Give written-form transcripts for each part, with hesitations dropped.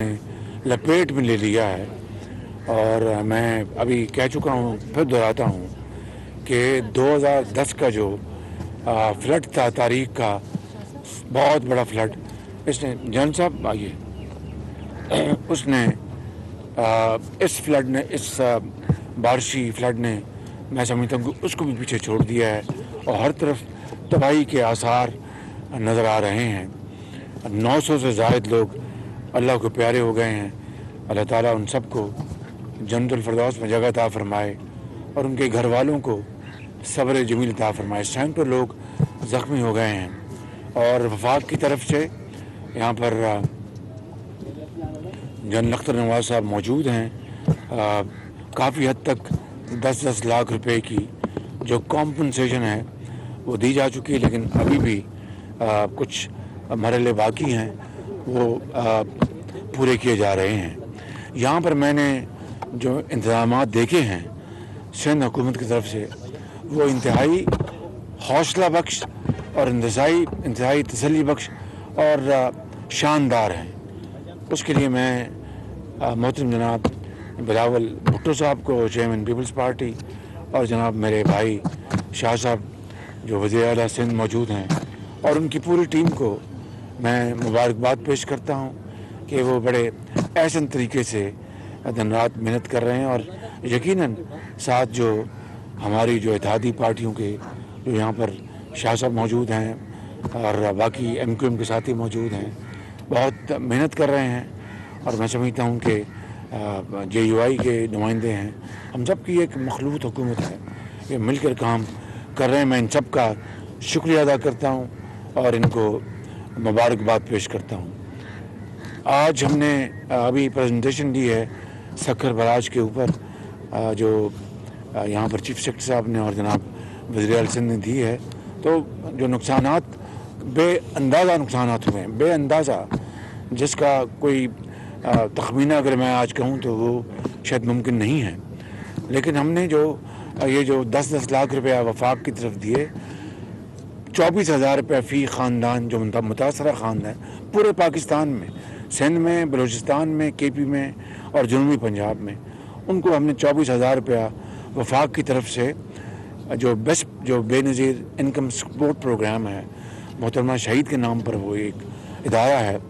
लपेट में ले लिया है। और मैं अभी कह चुका हूँ, फिर दोहराता हूँ कि 2010 का जो फ्लड था, तारीख का बहुत बड़ा फ्लड, इसने जन साहब आइए उसने इस फ्लड ने, इस बारिशी फ्लड ने, मैं समझता हूँ कि उसको भी पीछे छोड़ दिया है और हर तरफ तबाही के आसार नज़र आ रहे हैं। 900 से ज़ायद लोग अल्लाह को प्यारे हो गए हैं। अल्लाह ताला उन सबको जन्नतुल फिरदौस में जगह अता फरमाए और उनके घर वालों को सब्र जमील अता फरमाए। इस टाइम पर लोग ज़ख्मी हो गए हैं और वफाक की तरफ से यहाँ पर जनरल अख्तर नवाज साहब मौजूद हैं। काफ़ी हद तक 10-10 लाख रुपए की जो कॉम्पनसेशन है वो दी जा चुकी है, लेकिन अभी भी कुछ मरहले बाकी हैं, वो पूरे किए जा रहे हैं। यहाँ पर मैंने जो इंतज़ाम देखे हैं सिंध हुकूमत की तरफ से, वो इंतहाई हौसला बख्श और इंतहाई तसल्ली बख्श और शानदार हैं। उसके लिए मैं मोहतरम जनाब बिलावल भुट्टो साहब को, चेयरमैन पीपल्स पार्टी, और जनाब मेरे भाई शाह साहब जो वज़ीर आला सिंध मौजूद हैं, और उनकी पूरी टीम को मैं मुबारकबाद पेश करता हूँ कि वो बड़े ऐसे तरीके से दिन रात मेहनत कर रहे हैं। और यकीनन साथ जो हमारी जो इत्तेहादी पार्टियों के जो यहाँ पर शाह साहब मौजूद हैं और बाकी MQM के साथी मौजूद हैं, बहुत मेहनत कर रहे हैं। और मैं समझता हूँ कि JUI के नुमाइंदे हैं, हम सब की एक मखलूत हुकूमत है, ये मिलकर काम कर रहे हैं। मैं इन सब का शुक्रिया अदा करता हूँ और इनको मुबारकबाद पेश करता हूँ। आज हमने अभी प्रेजेंटेशन दी है सक्खर बराज के ऊपर, जो यहाँ पर चीफ सेक्रेटरी साहब ने और जनाब वज़ीर आला सिंध ने दी है। तो जो नुकसानात, बेअंदाज़ा नुकसानात हुए हैं, बेअंदाज़ा, जिसका कोई तखमीना अगर मैं आज कहूँ तो वो शायद मुमकिन नहीं है। लेकिन हमने जो ये जो 10-10 लाख रुपया वफाक की तरफ दिए, 24,000 रुपये फ़ी ख़ानदान जो मुतासरा ख़ानदान पूरे पाकिस्तान में, सिंध में, बलूचिस्तान में, KP में और जनूबी पंजाब में, उनको हमने 24,000 रुपया वफाक की तरफ से जो बेनज़ीर इनकम सपोर्ट प्रोग्राम है, मोहतरमा शहीद के नाम पर वो एक इदारा है,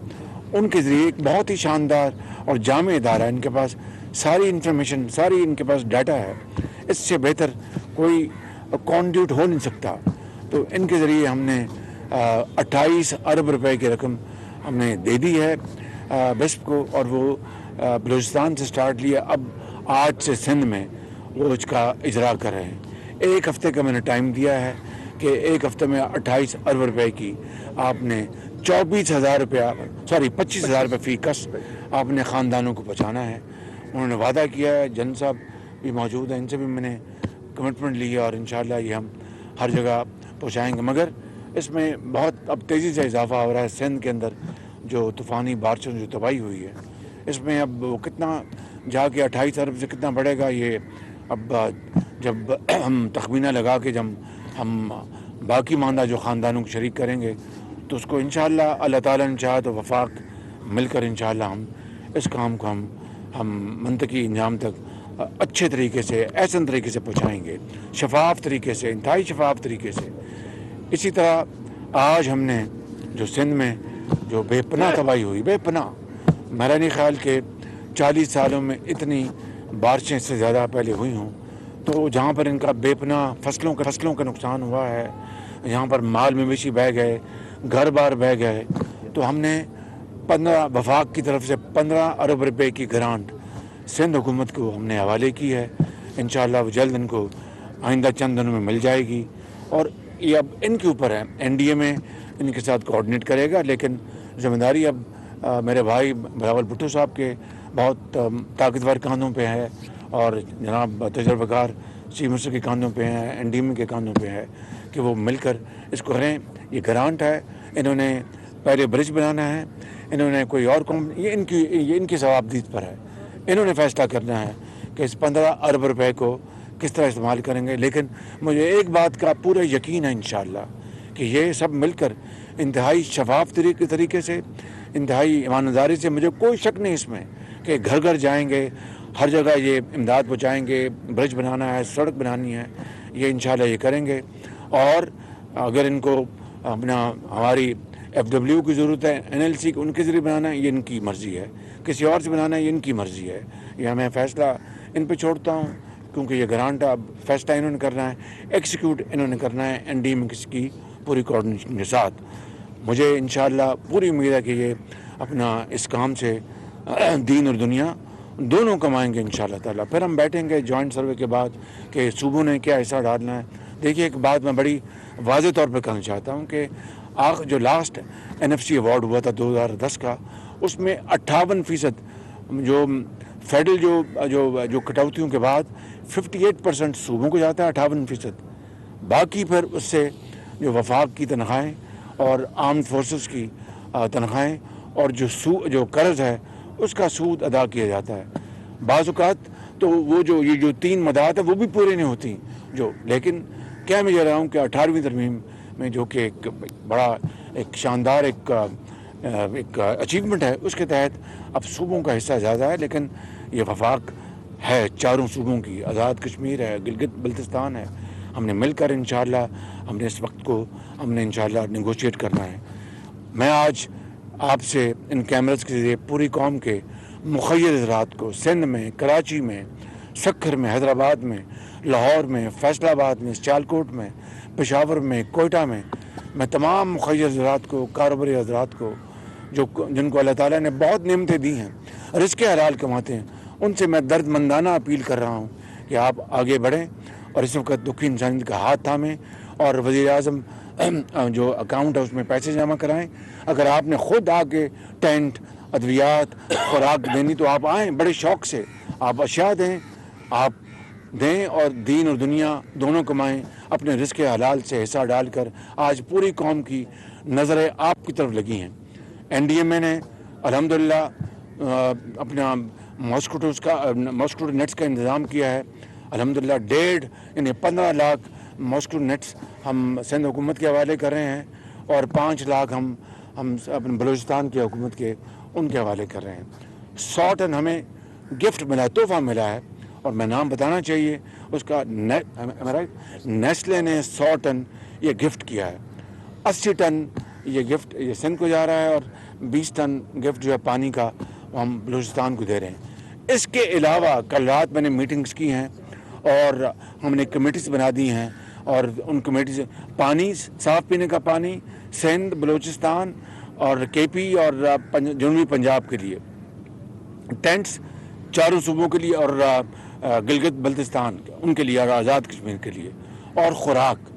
उनके ज़रिए एक बहुत ही शानदार और जामे इदारा है। इनके पास सारी इंफॉर्मेशन, सारी इनके पास डाटा है, इससे बेहतर कोई कॉन्ड्यूट हो नहीं सकता। तो इनके ज़रिए हमने 28 अरब रुपए की रकम हमने दे दी है बेस्प को, और वो बलूचिस्तान से स्टार्ट लिया, अब आज से सिंध में वो इसका इजरा कर रहे हैं। एक हफ़्ते का मैंने टाइम दिया है कि एक हफ़्ते में 28 अरब रुपए की आपने 25,000 रुपया, सॉरी 25,000 रुपये फ़ी कस आपने ख़ानदानों को पहुँचाना है। उन्होंने वादा किया है, जन साहब भी मौजूद हैं, इनसे भी मैंने कमिटमेंट ली है और इंशाअल्लाह ये हम हर जगह पहुँचाएँगे। मगर इसमें बहुत अब तेज़ी से इजाफा हो रहा है। सिंध के अंदर जो तूफ़ानी बारिशों जो तबाही हुई है, इसमें अब वो कितना जाके 28 अरब से कितना बढ़ेगा, ये अब जब हम तखमीना लगा के जब हम बाकी मानदा जो ख़ानदानों को शरीक करेंगे, तो उसको इंशाअल्लाह अल्लाह ताला ने चाहा तो वफाक मिलकर इंशाअल्लाह हम इस काम को हम मंतकी इंजाम तक अच्छे तरीके से, ऐसे तरीके से पहुँचाएँगे, शफाफ तरीके से, इंतहाई शफाफ तरीके से। इसी तरह आज हमने जो सिंध में जो बेपनाह तबाही हुई, बेपनाह, मेरा नहीं ख्याल के 40 सालों में इतनी बारिशें से ज़्यादा पहले हुई हों। तो जहाँ पर इनका बेपनाह फसलों का नुकसान हुआ है, यहाँ पर माल मवेशी बह गए, घर बार बह गए, तो हमने 15 वफाक की तरफ से 15 अरब रुपए की ग्रांट सिंध हुकूमत को हमने हवाले की है। इंशाअल्लाह वो जल्द इनको आइंदा चंद दिनों में मिल जाएगी। और ये अब इनके ऊपर है, NDA में इनके साथ कोऑर्डिनेट करेगा, लेकिन ज़िम्मेदारी अब मेरे भाई बिलावल भुट्टो साहब के बहुत ताकतवर कांधों पे है और जनाब तजर्बाकार चीफ मिनिस्टर के कांधों पे है, NDM के कांधों पे है कि वो मिलकर इसको करें। ये ग्रांट है, इन्होंने पहले ब्रिज बनाना है, इन्होंने कोई और ये इनकी सवाबदीद पर है। इन्होंने फ़ैसला करना है कि इस 15 अरब रुपए को किस तरह इस्तेमाल करेंगे। लेकिन मुझे एक बात का पूरा यकीन है इंशाअल्लाह कि ये सब मिलकर इंतहाई शफाफ तरीके से انتہائی ایمانداری سے، مجھے کوئی شک نہیں اس میں کہ گھر گھر جائیں گے، ہر جگہ یہ امداد پہنچائیں گے، برج بنانا ہے، سڑک بنانی ہے، یہ انشاءاللہ یہ کریں گے. اور اگر ان کو اپنا ہماری FW کی ضرورت ہے، NLC ان کے ذریعے بنانا ہے، یہ ان کی مرضی ہے، کسی اور سے بنانا ہے یہ ان کی مرضی ہے. یہ میں فیصلہ ان پہ چھوڑتا ہوں، کیونکہ یہ گرانٹ اب فیصلہ انہوں نے کرنا ہے، ایکسیکیوٹ انہوں نے کرنا ہے NDM کی پوری کوآرڈینیشن کے ساتھ. مجھے انشاءاللہ پوری امید ہے کہ یہ اپنا اس کام سے دین اور دنیا دونوں کمائیں گے انشاءاللہ تعالیٰ. پھر ہم بیٹھیں گے جوائنٹ سروے کے بعد کہ صوبوں نے کیا حصہ ڈالنا ہے. دیکھیے ایک بات میں بڑی واضح طور پہ کہنا چاہتا ہوں کہ جو لاسٹ NFC ایوارڈ ہوا تھا 2010 کا، اس میں 58% جو فیڈرل جو کٹوتیوں کے بعد 58% صوبوں کو جاتا ہے، 58%. باقی پھر اس سے جو وفاق کی تنخواہیں اور آرمڈ فورسز کی تنخواہیں اور جو قرض ہے اس کا سود ادا کیا جاتا ہے. بعض اوقات تو وہ یہ جو 3 مدات ہیں وہ بھی پورے نہیں ہوتی لیکن کیا میں یہ رہا ہوں کہ 18ویں ترمیم میں جو کہ ایک بڑا ایک شاندار ایک اچیومنٹ ہے، اس کے تحت اب صوبوں کا حصہ زیادہ ہے، لیکن یہ وفاق ہے 4 صوبوں کی. آزاد کشمیر ہے، گلگت بلتستان ہے. ہم نے مل کر انشاءاللہ ہم نے اس وقت کو ہم نے انشاءاللہ نیگوشیٹ کرنا ہے. میں آج آپ سے ان کیمرز کے ذریعے پوری قوم کے مخیر حضرات کو سندھ میں، کراچی میں، سکھر میں، حیدرآباد میں، لاہور میں، فیصل آباد میں، سیالکوٹ میں، پشاور میں، کوئٹہ میں تمام مخیر حضرات کو، کاروباری حضرات کو جن کو اللہ تعالیٰ نے بہت نعمتیں دی ہیں، رزق حلال کماتے ہیں، ان سے میں درد مندانہ اپیل کر رہا ہوں کہ آپ آگے بڑھیں اور اس وقت دکھی انسانیت کا ہاتھ تھامیں اور وزیر اعظم جو اکاؤنٹ ہے اس میں پیسے جمع کرائیں. اگر آپ نے خود آ کے ٹینٹ، ادویات، خوراک دینی تو آپ آئیں بڑے شوق سے، آپ اشیاء دیں، آپ دیں اور دین اور دنیا دونوں کمائیں. اپنے رزق حلال سے حصہ ڈال کر آج پوری قوم کی نظریں آپ کی طرف لگی ہیں. NDMA نے الحمدللہ اپنا ماسکیٹو نیٹس کا انتظام کیا ہے. الحمدللہ 15 لاکھ ماسکیٹو نیٹس ہم سندھ حکومت کے حوالے کر رہے ہیں اور 5 لاکھ ہم اپنے بلوچستان کی حکومت کے ان کے حوالے کر رہے ہیں. 100 ٹن ہمیں گفٹ ملا ہے، تحفہ ملا ہے، اور میں نام بتانا چاہیے اس کا. نیسلے نے 100 ٹن یہ گفٹ کیا ہے. 80 ٹن یہ گفٹ یہ سندھ کو جا رہا ہے اور 20 ٹن گفٹ جو ہے پانی کا ہم بلوچستان کو دے رہے ہیں. اس کے علاوہ کل رات میں نے میٹنگز کی ہیں اور ہم نے کمیٹیز بنا دی ہیں اور ان کمیٹیز پانی، صاف پینے کا پانی سندھ، بلوچستان اور KP اور جنوبی پنجاب کے لیے، ٹینٹس 4 صوبوں کے لیے اور گلگت بلتستان ان کے لیے اور آزاد کشمیر کے لیے، اور خوراک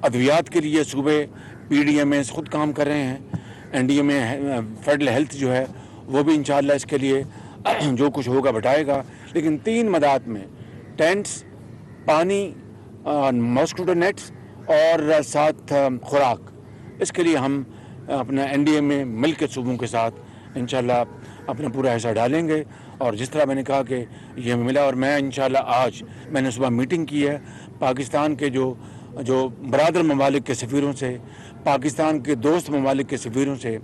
ادویات کے لیے صوبے PDMAs خود کام کر رہے ہیں. NDMA فیڈرل ہیلتھ جو ہے وہ بھی انشاءاللہ اس کے لیے جو کچھ ہوگا بٹائے گا. لیکن 3 مدات میں ٹینٹس، پانی، ماسکیٹو نیٹس اور ساتھ خوراک، اس کے لیے ہم اپنا NDMA مل کے صوبوں کے ساتھ انشاءاللہ اپنا پورا حصہ ڈالیں گے. اور جس طرح میں نے کہا کہ یہ ملا، اور میں انشاءاللہ آج میں نے صبح میٹنگ کی ہے پاکستان کے جو برادر ممالک کے سفیروں سے، پاکستان کے دوست ممالک کے سفیروں سے،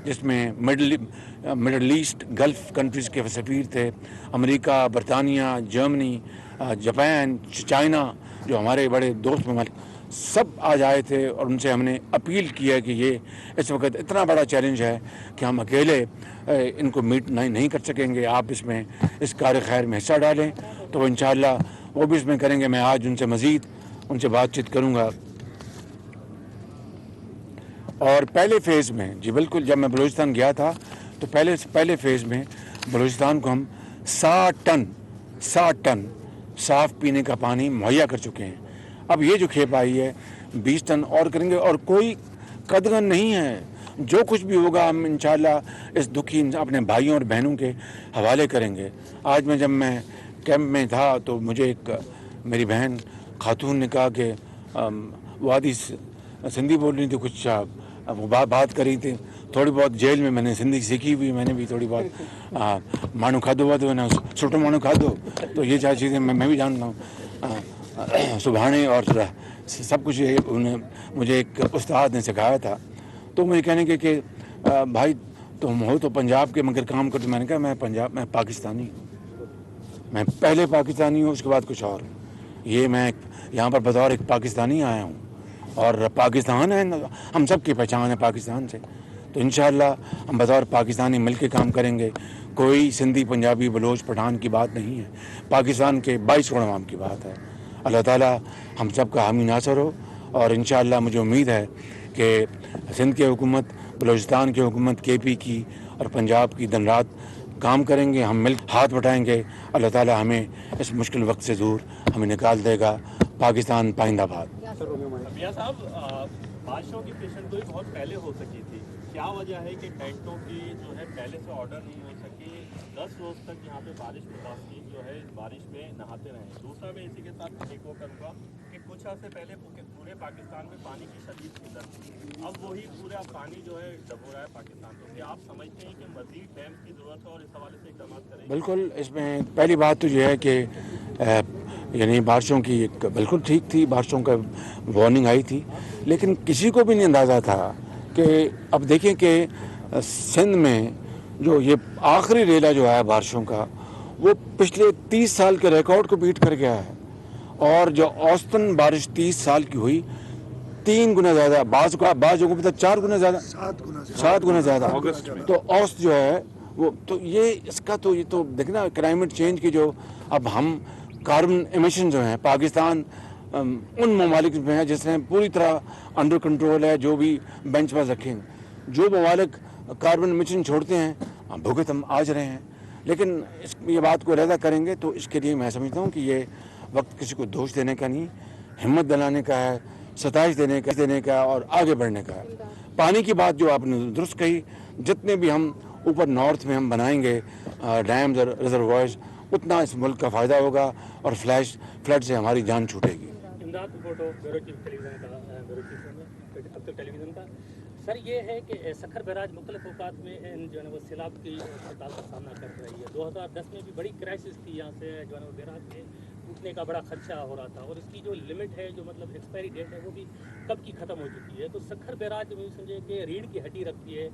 جس میں مڈل ایسٹ گلف کنٹریز کے سفیر تھے، امریکہ، برطانیہ، جرمنی، جاپان، چائنا، جو ہمارے بڑے دوست ممالک سب آج آئے تھے. اور ان سے ہم نے اپیل کی ہے کہ یہ اس وقت اتنا بڑا چیلنج ہے کہ ہم اکیلے ان کو میٹ نہیں کر سکیں گے. آپ اس میں اس کار خیر میں حصہ ڈالیں تو انشاءاللہ وہ بھی اس میں کریں گے. میں آج ان سے مزید ان سے بات چیت کروں گا. اور پہلے فیز میں بالکل جب میں بلوچستان گیا تھا تو پہلے فیز میں بلوچستان کو ہم 60 ٹن صاف پینے کا پانی مہیا کر چکے ہیں. اب یہ جو کھیپ آئی ہے 20 ٹن اور کریں گے، اور کوئی قدغن نہیں ہے. جو کچھ بھی ہوگا ہم انشاءاللہ اس دکھی اپنے بھائیوں اور بہنوں کے حوالے کریں گے. آج جب میں کیمپ میں تھا تو مجھے ایک میری بہن خاتون نے کہا کہ وہ آدھی سندھی بول رہی تھی، کچھ وہ بات کر رہی تھی تھوڑی بہت. جیل میں نے سندھی سیکھی ہوئی، میں نے بھی تھوڑی بہت مانو کھادو ہوا تو چھوٹو مانو کھادو، تو یہ 4 چیزیں میں بھی جانتا ہوں. سبحانے اور سب کچھ مجھے ایک استاد نے سکھایا تھا. تو مجھے کہنے کے کہ بھائی तुम हो तो पंजाब के मगर काम करते। मैंने कहा मैं पाकिस्तानी हूँ, मैं पहले पाकिस्तानी हूँ, उसके बाद कुछ और। ये मैं यहाँ पर बतौर एक पाकिस्तानी आया हूँ, और पाकिस्तान है, हम सब की पहचान है पाकिस्तान से। तो इंशाअल्लाह हम बतौर पाकिस्तानी मिल के काम करेंगे। कोई सिंधी, पंजाबी, बलोच, पठान की बात नहीं है, पाकिस्तान के 22 करोड़ आवाम की बात है। अल्लाह ताला हम सब का हामी नासर हो, और इंशाअल्लाह मुझे उम्मीद है कि सिंध की हुकूमत, बलूचिस्तान की हुकूमत, KP की और पंजाब की दिन रात काम करेंगे, हम मिल हाथ बटाएंगे। अल्लाह ताला हमें इस मुश्किल वक्त से दूर हमें निकाल देगा। पाकिस्तान पाइंदाबाद। मियां साहब, बादशाहों की पेशेंट गोई बहुत पहले हो सकी थी, क्या वजह है कि टेंटों की जो है पहले से ऑर्डर नहीं हो सकी? 10 रोज तक यहाँ पे बारिश मुतासिर जो है इस बारिश में नहाते रहे। दूसरा मैं इसी के साथ एक वो करूँगा कि कुछ अर्से पहले पूरे पाकिस्तान में पानी की शदीद किल्लत थी, अब वही पूरा पानी जो है डबो रहा है पाकिस्तान को। क्या आप समझते हैं कि मजीद डैम की जरूरत है और इस हवाले से इकदाम करेंगे? बिल्कुल, इसमें पहली बात तो ये है कि यानी बारिशों की बिल्कुल ठीक थी, बारिशों का वार्निंग आई थी, लेकिन किसी को भी नहीं अंदाज़ा था कि अब देखें कि सिंध में जो ये आखिरी रेला जो है बारिशों का, वो पिछले 30 साल के रिकॉर्ड को बीट कर गया है। और जो औसतन बारिश 30 साल की हुई, 3 गुना ज़्यादा, बाज़ जगहों पर 4 गुना ज़्यादा, 7 गुना ज़्यादा तो औसत जो है वो। तो ये इसका तो ये तो देखना क्लाइमेट चेंज की जो अब हम कार्बन एमिशन जो हैं, पाकिस्तान उन ममालिक में है जिसने पूरी तरह अंडर कंट्रोल है, जो भी बेंच पर रखें। जो ममालिक कार्बन एमिशन छोड़ते हैं भुगत हम आज रहे हैं, लेकिन ये बात को अलहदा करेंगे। तो इसके लिए मैं समझता हूँ कि ये वक्त किसी को दोष देने का नहीं, हिम्मत दिलाने का है, सताइश देने का और आगे बढ़ने का है। पानी की बात जो आपने दुरुस्त कही, जितने भी हम ऊपर नॉर्थ में हम बनाएंगे डैम्स और रिजर्वायर्स, उतना इस मुल्क का फ़ायदा होगा और फ्लड से हमारी जान छूटेगी। इमदाद फोटो ब्यूरो चीफ टेलीविज़न का सर, ये है कि सखर बैराज मुख्तलिफ औकात में जो है वो सैलाब की हड़ताल का सामना कर रही है। 2010 में भी बड़ी क्राइसिस थी, यहाँ से जो है वो बैराज के टूटने का बड़ा खदशा हो रहा था, और इसकी जो लिमिट है, जो मतलब एक्सपायरी डेट है, वो भी कब की ख़त्म हो चुकी है। तो सखर बैराज में समझे कि रीढ़ की हड्डी रखती है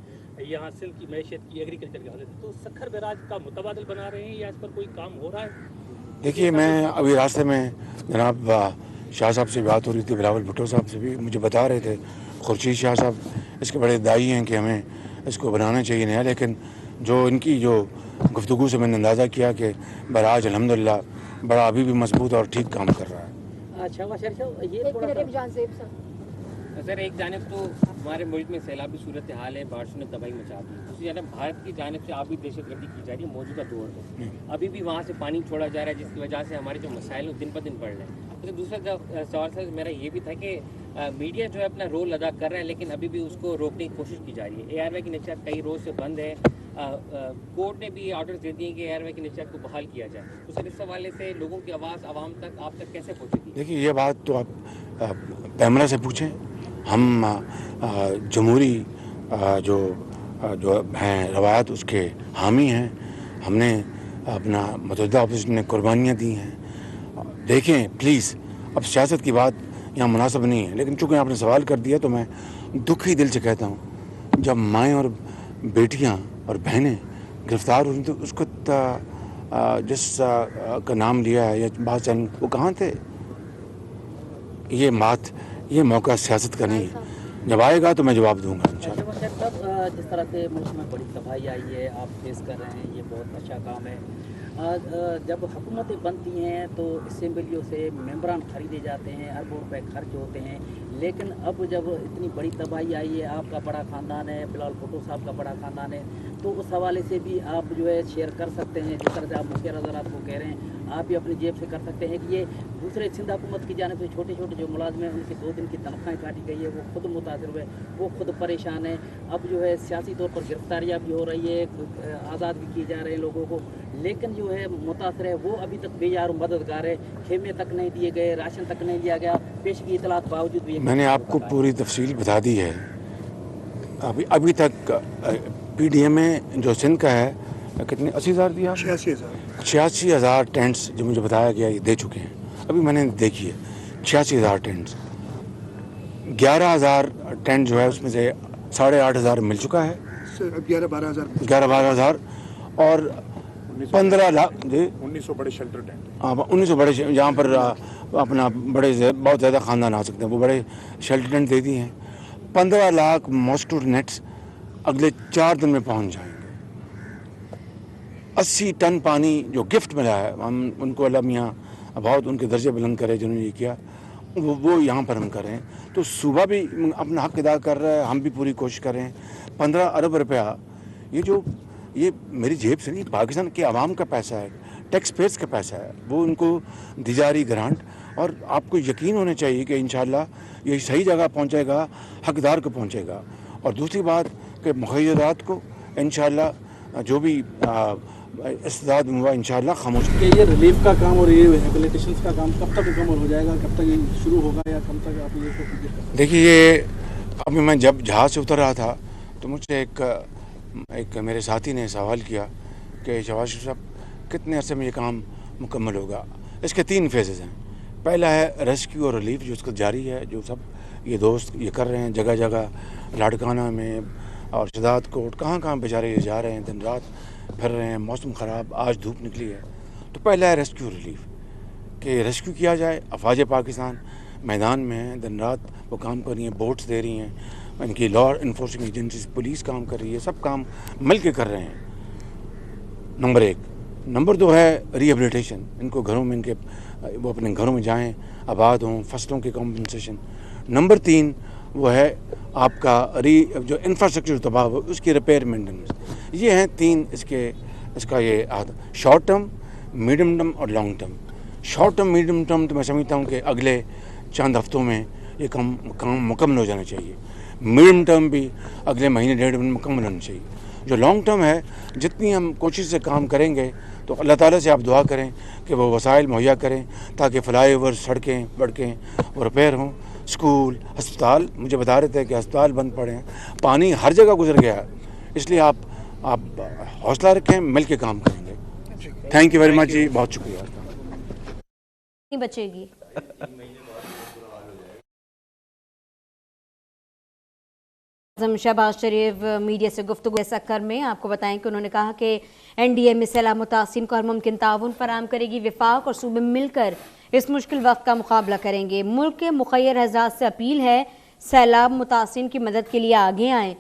यहाँ सिंध की मैशियत की, एग्रीकल्चर के हवाले से। तो सखर बैराज का मुतबादिल बना रहे हैं या इस पर कोई काम हो रहा है? देखिए, मैं अभी रास्ते में जनाब शाह साहब से बात हो रही थी, बिलावल भुट्टो साहब से भी मुझे बता रहे थे, खुर्शीद शाह साहब इसके बड़े दाई हैं कि हमें इसको बनाना चाहिए नया। लेकिन जो इनकी जो गुफ्तगू से मैंने अंदाज़ा किया कि बराज अल्हम्दुलिल्लाह बड़ा अभी भी मजबूत और ठीक काम कर रहा है। अच्छा, ये सर, एक जानिब तो हमारे मुल्क में सैलाबी सूरत हाल है, बारिशों ने तबाही मचा दी, दूसरी जानब भारत की जानिब से आबी दहशतगर्दी की जा रही है मौजूदा दौर में। अभी भी वहाँ से पानी छोड़ा जा रहा है, जिसकी वजह से हमारे जो मसाइल दिन ब दिन बढ़ रहे हैं। तो दूसरा सवाल सर मेरा ये भी था कि मीडिया जो है अपना रोल अदा कर रहा है, लेकिन अभी भी उसको रोकने की कोशिश की जा रही है। ARY की नशियात कई रोज से बंद है, कोर्ट ने भी ऑर्डर दे दिए कि ARY की नशियात को बहाल किया जाए। तो सर, इस हवाले से लोगों की आवाज़ आवाम तक आप तक कैसे पहुँचेगी? देखिए, ये बात तो आप पैमरा से पूछें। हम जमहूरी जो हैं रवायत उसके हामी हैं। हमने अपना मतुदा अपोजिशन ने कुर्बानियाँ दी हैं। देखें प्लीज़, अब सियासत की बात यहाँ मुनासिब नहीं है, लेकिन चूँकि आपने सवाल कर दिया तो मैं दुखी दिल से कहता हूँ, जब माएँ और बेटियाँ और बहनें गिरफ़्तार हुई तो उसको जिस का नाम लिया है या बात चल, वो कहाँ थे? ये मौका सियासत का नहीं है, जब आएगा तो मैं जवाब दूंगा इंशाल्लाह। जिस तरह से मुल्क में बड़ी तबाही आई है, आप फेस कर रहे हैं, ये बहुत अच्छा काम है। जब हुकूमतें बनती हैं तो असेंबलियों से मेंबरान खरीदे जाते हैं, अरबों रुपए खर्च होते हैं, लेकिन अब जब इतनी बड़ी तबाही आई है, आपका बड़ा ख़ानदान है, बिलावल भुट्टो साहब का बड़ा ख़ानदान है, तो उस हवाले से भी आप जो है शेयर कर सकते हैं। जिस तरह से आप मुखिया हज़रात को कह रहे हैं, आप भी अपनी जेब से कर सकते हैं कि ये दूसरे सिंध हुकूमत की जानिब से छोटे छोटे जो मुलाजिम हैं उनकी 2 दिन की तनख्वाहें काटी गई है, वो खुद मुतासर हुए, वो खुद परेशान है। अब जो है सियासी तौर पर गिरफ्तारियाँ भी हो रही है, आज़ाद भी किए जा रहे हैं लोगों को, लेकिन जो है मुतासर है वो अभी तक बेयार मददगार है, खेमे तक नहीं दिए गए, राशन तक नहीं दिया गया, पेश की इतलात बावजूद भी। मैंने आपको पूरी तफसील बता दी है। अभी तक PDM में जो सिंध का है कितने 80,000 दिया, 86,000 टेंट्स जो मुझे बताया गया ये दे चुके हैं। अभी मैंने देखी है 86,000 टेंट्स, 11,000 टेंट जो है उसमें से 8,500 मिल चुका है सर 11-12 हज़ार 11-12 हज़ार और 15 लाख जी 1900 बड़े शेल्टर टेंट। हाँ 1900 बड़े जहाँ पर अपना बहुत ज़्यादा ख़ानदान आ सकते हैं, वो बड़े शेल्टर टेंट दे दिए हैं। 15 लाख मॉस्किटो नेट्स अगले 4 दिन में पहुँच जाएंगे। 80 टन पानी जो गिफ्ट मिला है, हम उनको अल्लाह मियाँ बहुत उनके दर्जे बुलंद करे जिन्होंने ये किया, वो यहाँ पर हम कर रहे हैं। तो सूबा भी अपना हक अदा कर रहा है, हम भी पूरी कोशिश कर रहे हैं। 15 अरब रुपया ये मेरी जेब से नहीं, पाकिस्तान के आवाम का पैसा है, टैक्स पेयर्स का पैसा है, वो उनको दी जा रही ग्रांट। और आपको यकीन होना चाहिए कि इंशाल्लाह ये सही जगह पहुँचेगा, हकदार को पहुँचेगा। और दूसरी बात कि मुखय्यदात को इंशाल्लाह जो भी इस्तेदाद हुआ इंशाल्लाह खामोश। कि ये रिलीफ का काम और ये रिहेबिलिटेशन का काम कब तक मुकम्मल हो जाएगा, कब तक ये शुरू होगा या कब तक आप ये? देखिए, ये अभी मैं जब जहाज़ से उतर रहा था तो मुझसे एक मेरे साथी ने सवाल किया कि शहबाज शरीफ साहब कितने अरसे में ये काम मुकम्मल होगा। इसके 3 फेजेज़ हैं। पहला है रेस्क्यू और रिलीफ जो उसका जारी है, जो सब ये दोस्त ये कर रहे हैं, जगह जगह लाड़काना में और शहजाद कोट कहाँ बेचारे ये जा रहे हैं, दिन रात फिर रहे हैं, मौसम ख़राब, आज धूप निकली है। तो पहला है रेस्क्यू रिलीफ कि रेस्क्यू किया जाए। अफवाज पाकिस्तान मैदान में हैं, दिन रात वो काम कर रही हैं, बोट्स दे रही हैं, इनकी लॉ इन्फोर्सिंग एजेंसीज पुलिस काम कर रही है, सब काम मिल के कर रहे हैं। नंबर 1। नंबर 2 है रिहेबिलिटेशन। इनको घरों में वो अपने घरों में जाएं, आबाद हों, फसलों के कॉम्पनसेशन। नंबर 3 वो है आपका जो इंफ्रास्ट्रक्चर तबाह हो उसकी रिपेयर मेंटेनेंस। ये हैं 3 इसका ये शॉर्ट टर्म, मीडियम टर्म और long term. Short term medium term तो मैं समझता हूँ कि अगले चंद हफ्तों में ये काम मुकम्मल हो जाना चाहिए। मीडियम टर्म भी अगले महीने 1.5 महीने मुकम्मल होना चाहिए। जो लॉन्ग टर्म है, जितनी हम कोशिश से काम करेंगे तो अल्लाह ताला से आप दुआ करें कि वो वसाइल मुहैया करें ताकि फ्लाईओवर, सड़कें, सड़कें वो रिपेयर हों। स्कूल, अस्पताल, मुझे बता रहे थे कि अस्पताल बंद पड़े हैं, पानी हर जगह गुजर गया है। इसलिए आप हौसला रखें, मिल के काम करेंगे। थैंक यू वेरी मच जी, बहुत शुक्रिया। नहीं बचेगी। शहबाज शरीफ मीडिया से गुफ्तगू सक्कर में आपको बताएं कि उन्होंने कहा कि एनडीए में सैलाब मुतासिन को हर मुमकिन ताउन फराहम करेगी। वफाक और सूबे मिलकर इस मुश्किल वक्त का मुकाबला करेंगे। मुल्क के मुखय्यर हज़रात से अपील है सैलाब मुतासिन की मदद के लिए आगे आएँ।